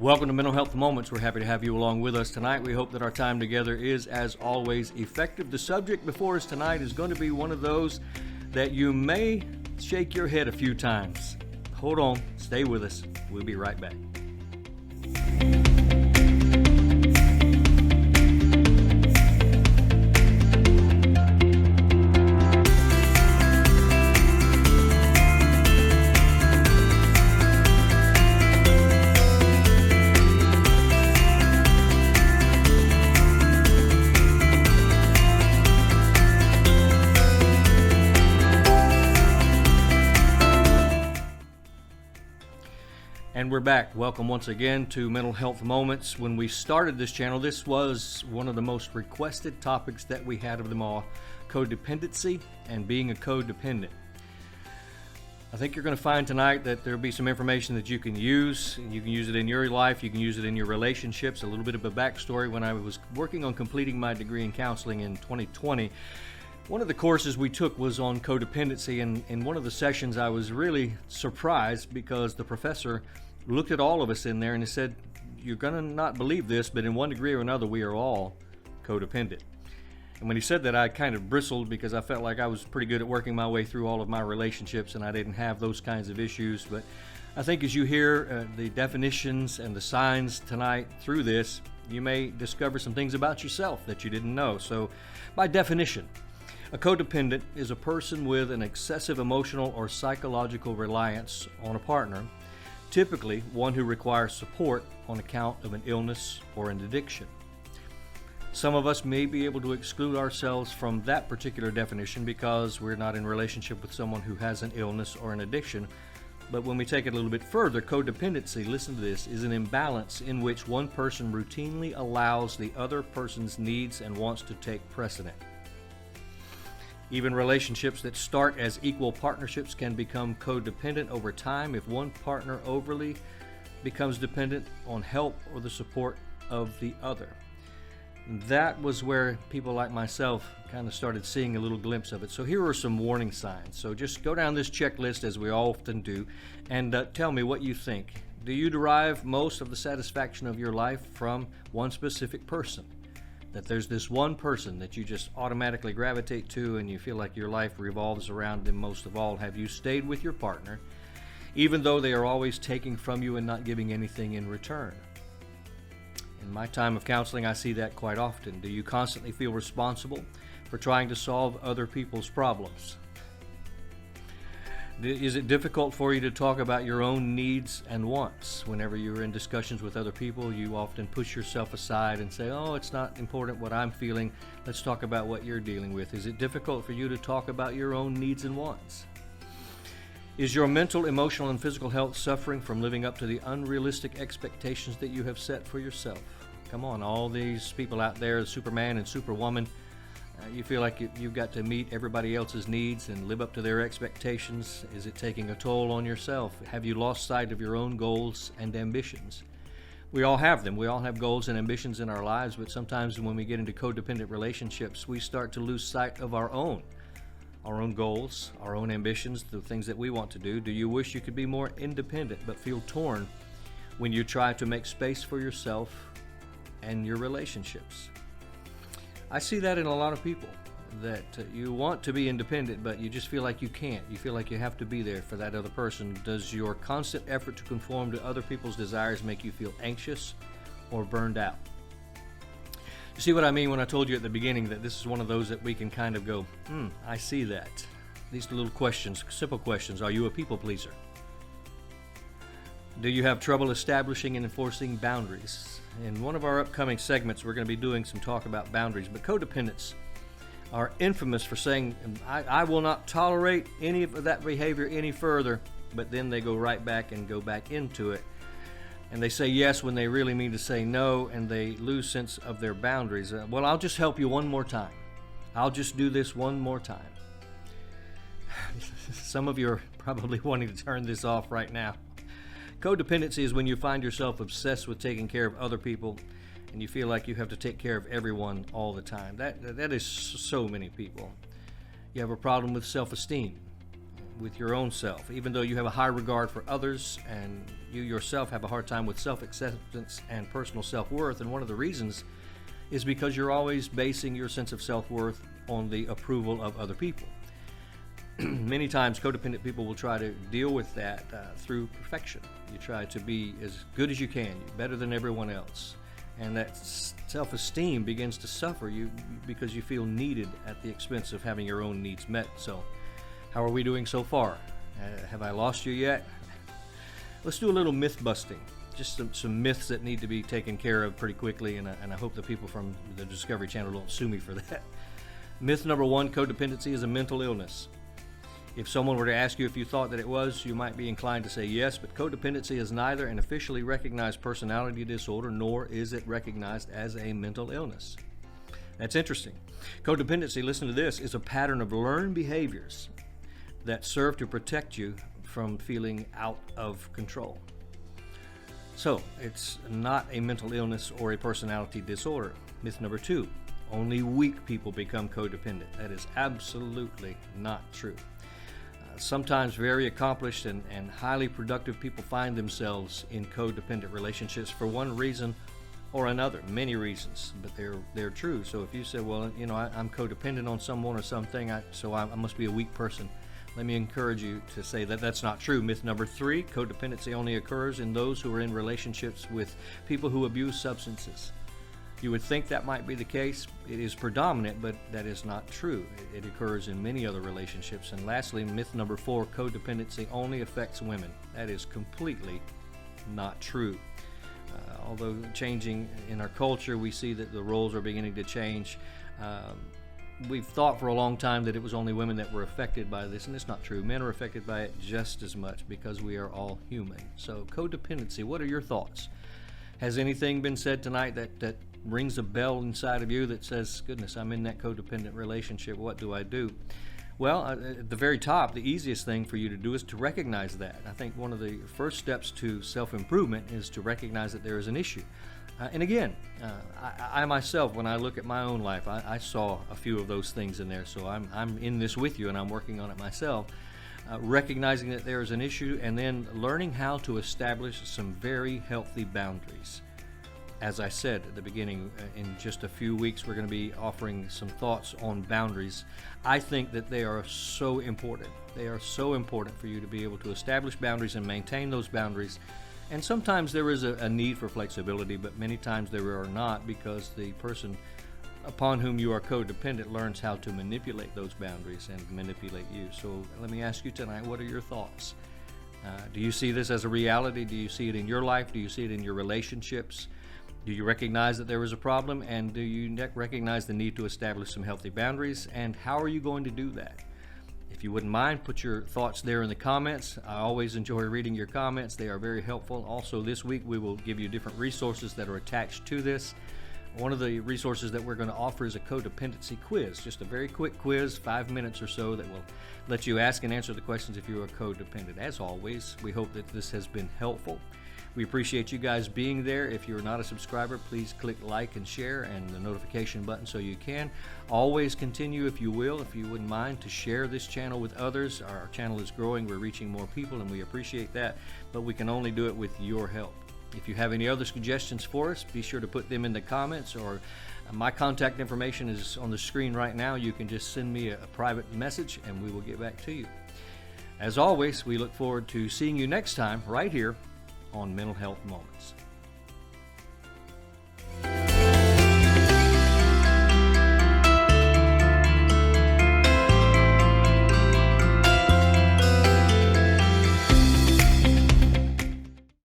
Welcome to Mental Health Moments. We're happy to have you along with us tonight. We hope that our time together is, as always, effective. The subject before us tonight is going to be one of those that you may shake your head a few times. Hold on, stay with us. We'll be right back. And we're back. Welcome once again to Mental Health Moments. When we started this channel, this was one of the most requested topics that we had of them all, codependency and being a codependent. I think you're going to find tonight that there'll be some information that you can use. You can use it in your life. You can use it in your relationships. A little bit of a backstory. When I was working on completing my degree in counseling in 2020, one of the courses we took was on codependency, and in one of the sessions I was really surprised because the professor looked at all of us in there and he said, "You're going to not believe this, but in one degree or another we are all codependent." And when he said that, I kind of bristled because I felt like I was pretty good at working my way through all of my relationships and I didn't have those kinds of issues. But I think as you hear the definitions and the signs tonight through this, you may discover some things about yourself that you didn't know. So by definition, a codependent is a person with an excessive emotional or psychological reliance on a partner, typically one who requires support on account of an illness or an addiction. Some of us may be able to exclude ourselves from that particular definition because we're not in relationship with someone who has an illness or an addiction. But when we take it a little bit further, codependency, listen to this, is an imbalance in which one person routinely allows the other person's needs and wants to take precedent. Even relationships that start as equal partnerships can become codependent over time if one partner overly becomes dependent on help or the support of the other. That was where people like myself kind of started seeing a little glimpse of it. So here are some warning signs. So just go down this checklist as we often do and tell me what you think. Do you derive most of the satisfaction of your life from one specific person? That there's this one person that you just automatically gravitate to and you feel like your life revolves around them most of all. Have you stayed with your partner even though they are always taking from you and not giving anything in return? In my time of counseling, I see that quite often. Do you constantly feel responsible for trying to solve other people's problems? Is it difficult for you to talk about your own needs and wants? Whenever you're in discussions with other people, you often push yourself aside and say, "Oh, it's not important what I'm feeling. Let's talk about what you're dealing with." Is it difficult for you to talk about your own needs and wants? Is your mental, emotional, and physical health suffering from living up to the unrealistic expectations that you have set for yourself? Come on, all these people out there, Superman and Superwoman, you feel like you've got to meet everybody else's needs and live up to their expectations. Is it taking a toll on yourself? Have you lost sight of your own goals and ambitions? We all have them. We all have goals and ambitions in our lives, but sometimes when we get into codependent relationships, we start to lose sight of our own goals, our own ambitions, the things that we want to do. Do you wish you could be more independent but feel torn when you try to make space for yourself and your relationships? I see that in a lot of people, that you want to be independent, but you just feel like you can't. You feel like you have to be there for that other person. Does your constant effort to conform to other people's desires make you feel anxious or burned out? You see what I mean when I told you at the beginning that this is one of those that we can kind of go, I see that. These little questions, simple questions. Are you a people pleaser? Do you have trouble establishing and enforcing boundaries? In one of our upcoming segments, we're going to be doing some talk about boundaries, but codependents are infamous for saying, I will not tolerate any of that behavior any further, but then they go right back and go back into it. And they say yes when they really mean to say no, and they lose sense of their boundaries. Well, I'll just help you one more time. I'll just do this one more time. Some of you are probably wanting to turn this off right now. Codependency is when you find yourself obsessed with taking care of other people and you feel like you have to take care of everyone all the time. That is so many people. You have a problem with self-esteem. with your own self, even though you have a high regard for others and you yourself have a hard time with self-acceptance and personal self-worth. And one of the reasons is because you're always basing your sense of self-worth on the approval of other people. Many times codependent people will try to deal with that through perfection. You try to be as good as you can, you're better than everyone else. And that self-esteem begins to suffer because you feel needed at the expense of having your own needs met. So how are we doing so far? Have I lost you yet? Let's do a little myth busting. Just some myths that need to be taken care of pretty quickly, and I hope the people from the Discovery Channel don't sue me for that. Myth number one, codependency is a mental illness. If someone were to ask you if you thought that it was, you might be inclined to say yes, but codependency is neither an officially recognized personality disorder, nor is it recognized as a mental illness. That's interesting. Codependency, listen to this, is a pattern of learned behaviors that serve to protect you from feeling out of control. So, it's not a mental illness or a personality disorder. Myth number two, only weak people become codependent. That is absolutely not true. Sometimes very accomplished and highly productive people find themselves in codependent relationships for one reason or another, many reasons, but they're true. So if you say, well, I'm codependent on someone or something, so I must be a weak person, let me encourage you to say that that's not true. Myth number three, codependency only occurs in those who are in relationships with people who abuse substances. You would think that might be the case. It is predominant, but that is not true. It occurs in many other relationships. And lastly, myth number four, codependency only affects women. That is completely not true. Although changing in our culture, we see that the roles are beginning to change. We've thought for a long time that it was only women that were affected by this, and it's not true. Men are affected by it just as much because we are all human. So codependency, what are your thoughts? Has anything been said tonight that rings a bell inside of you that says, goodness, I'm in that codependent relationship, what do I do? Well, at the very top, the easiest thing for you to do is to recognize that. I think one of the first steps to self-improvement is to recognize that there is an issue. And again, I myself, when I look at my own life, I saw a few of those things in there, so I'm in this with you and I'm working on it myself. Recognizing that there is an issue and then learning how to establish some very healthy boundaries. As I said at the beginning, in just a few weeks we're going to be offering some thoughts on boundaries. I think that they are so important. They are so important for you to be able to establish boundaries and maintain those boundaries. And sometimes there is a need for flexibility, but many times there are not, because the person upon whom you are codependent learns how to manipulate those boundaries and manipulate you. So let me ask you tonight, what are your thoughts? Do you see this as a reality? Do you see it in your life? Do you see it in your relationships? Do you recognize that there is a problem, and do you recognize the need to establish some healthy boundaries, and how are you going to do that? If you wouldn't mind, put your thoughts there in the comments. I always enjoy reading your comments. They are very helpful. Also, this week we will give you different resources that are attached to this. One of the resources that we're going to offer is a codependency quiz, just a very quick quiz, 5 minutes or so, that will let you ask and answer the questions if you are codependent. As always, we hope that this has been helpful. We appreciate you guys being there. If you're not a subscriber, please click like and share and the notification button so you can. Always continue, if you will, if you wouldn't mind, to share this channel with others. Our channel is growing. We're reaching more people, and we appreciate that, but we can only do it with your help. If you have any other suggestions for us, be sure to put them in the comments, or my contact information is on the screen right now. You can just send me a private message and we will get back to you. As always, we look forward to seeing you next time right here on Mental Health Moments.